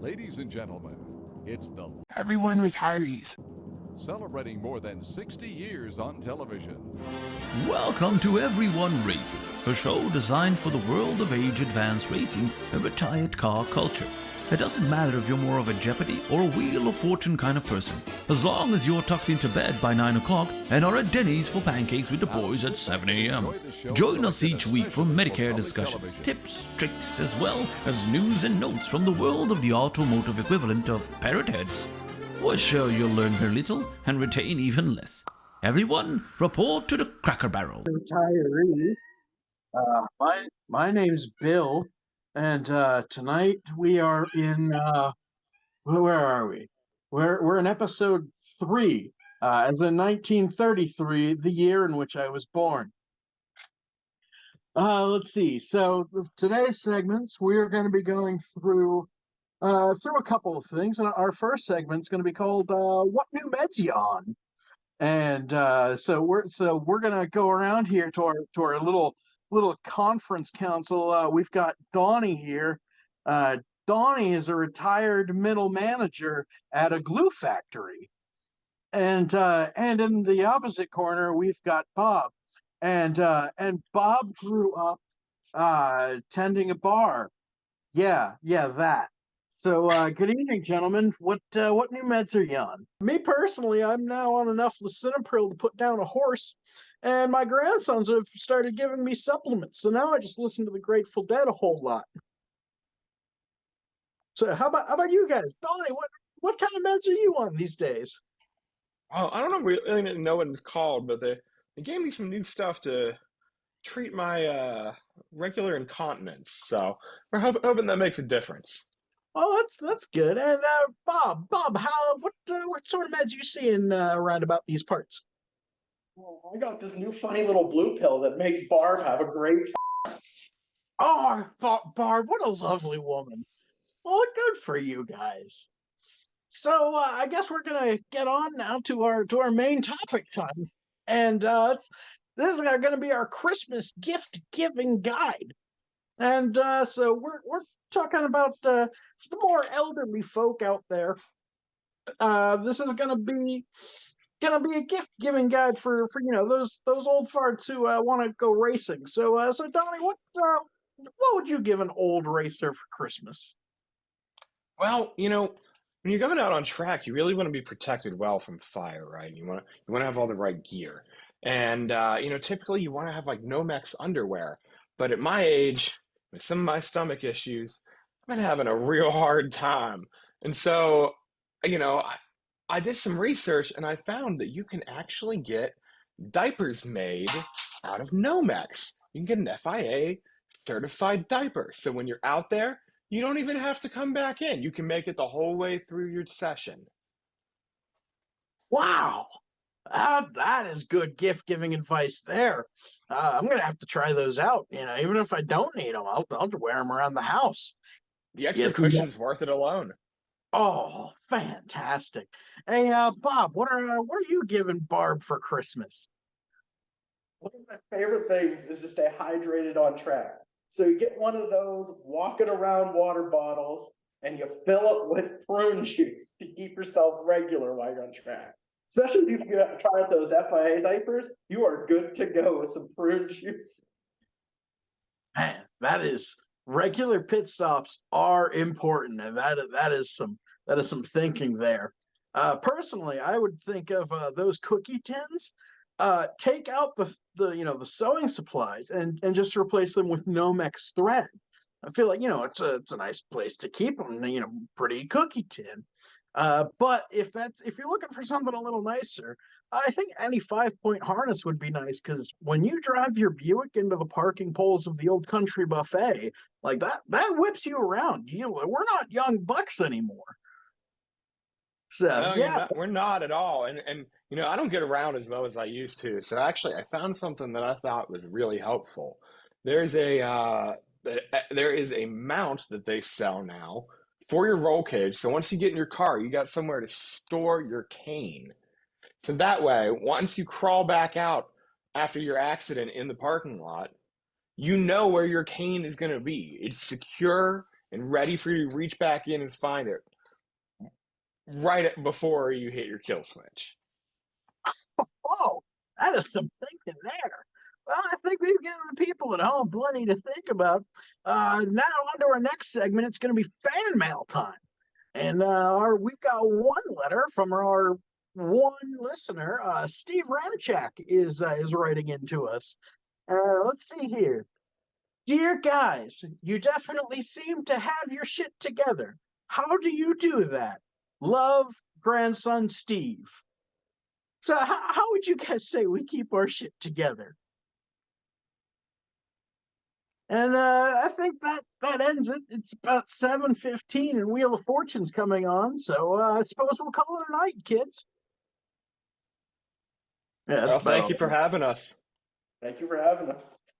Ladies and gentlemen, it's the Everyone retirees. celebrating more than 60 years on television. Welcome to Everyone Races, a show designed for the world of age-advanced racing and retired car culture. It doesn't matter if you're more of a Jeopardy or a Wheel of Fortune kind of person, as long as you're tucked into bed by 9 o'clock and are at Denny's for pancakes with the boys at 7 a.m. Join us each week for Medicare discussions, tips, tricks, as well as news and notes from the world of the automotive equivalent of parrot heads. We're sure you'll learn very little and retain even less. Everyone, report to the Cracker Barrel. Retiree. My name's Bill, and tonight we are in where are we? We're in episode 3, as in 1933, the year in which I was born. Let's see. So today's segments, we're going to be going through a couple of things, and our first segment is going to be called "What New Meds You On?" And so we're gonna go around here to our little conference council. We've got Donnie here. Donnie is a retired middle manager at a glue factory, and in the opposite corner we've got Bob, and Bob grew up tending a bar. Yeah, that. So, good evening, gentlemen. What new meds are you on? Me personally, I'm now on enough lisinopril to put down a horse, and my grandsons have started giving me supplements. So now I just listen to the Grateful Dead a whole lot. So how about you guys, Donnie? What kind of meds are you on these days? Oh, I don't really know what it's called, but they gave me some new stuff to treat my regular incontinence. So we're hoping that makes a difference. Oh, that's good. And Bob, what sort of meds you seeing around about these parts? Well, I got this new funny little blue pill that makes Barb have a great. Oh, Barb, what a lovely woman. Well, good for you guys. So I guess we're gonna get on now to our main topic time, and this is gonna be our Christmas gift giving guide. And so we're talking about the more elderly folk out there. This is gonna be a gift giving guide for those old farts who want to go racing. So Donnie, what would you give an old racer for Christmas? Well, when you're going out on track, you really want to be protected well from fire, right? You want to have all the right gear, and typically you want to have like Nomex underwear. But at my age, with some of my stomach issues, I've been having a real hard time, and so I did some research and I found that you can actually get diapers made out of Nomex. You can get an FIA certified diaper. So when you're out there, you don't even have to come back in. You can make it the whole way through your session. Wow, that is good gift giving advice there. I'm gonna have to try those out. Even if I don't need them, I'll wear them around the house. The extra cushion's worth it alone. Oh, fantastic! Hey, Bob, what are you giving Barb for Christmas? One of my favorite things is to stay hydrated on track. So you get one of those walking around water bottles and you fill it with prune juice to keep yourself regular while you're on track. Especially if you try out those FIA diapers, you are good to go with some prune juice. Man, that is regular pit stops are important, and that is some thinking there. Personally, I would think of those cookie tins. Take out the sewing supplies and just replace them with Nomex thread. I feel like it's a nice place to keep them. Pretty cookie tin. But if you're looking for something a little nicer, I think any 5-point harness would be nice, because when you drive your Buick into the parking poles of the Old Country Buffet, like that whips you around. We're not young bucks anymore. So No, yeah. we're not at all. And I don't get around as well as I used to. So actually, I found something that I thought was really helpful. There's there is a mount that they sell now for your roll cage. So once you get in your car, you got somewhere to store your cane. So that way, once you crawl back out after your accident in the parking lot, you know where your cane is going to be. It's secure and ready for you to reach back in and find it before you hit your kill switch. Oh, that is some thinking there. Well, I think we've given the people at home plenty to think about. Now on to our next segment. It's going to be fan mail time. And we've got one letter from our one listener. Steve Ramchak is writing into us. Let's see here. Dear guys, you definitely seem to have your shit together. How do you do that? Love, grandson Steve. So how would you guys say we keep our shit together? And I think that ends it. It's about 7:15 and Wheel of Fortune's coming on. So I suppose we'll call it a night, kids. Yeah, Well, thank you for having us. Thank you for having us.